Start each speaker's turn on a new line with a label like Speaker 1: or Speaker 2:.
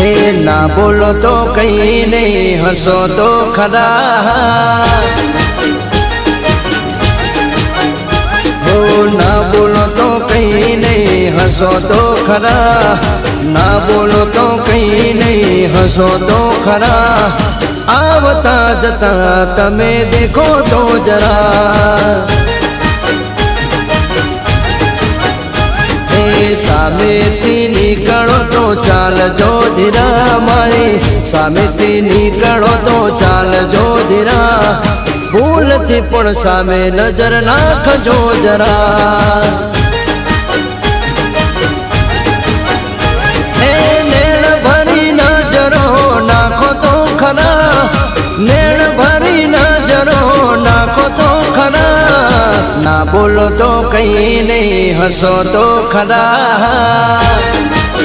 Speaker 1: ना बोलो तो कहीं नहीं, हंसो तो खरा। हो ना बोलो तो कहीं नहीं, हंसो तो खरा। ना बोलो तो कहीं नहीं, हंसो तो खरा। आवता जता तमे देखो तो जरा। सामेथी निकलो तो चाल जो धीरा, मारी सामेथी निकलो तो चाल जो धीरा। भूल थी पण सामे नजर नाखजो जरा। नेण भरी नजरो नाखो तो खरा, नेण भरी नजरो नाखो तो खरा। ना बोलो तो कहीं नहीं, हंसो तो खरा।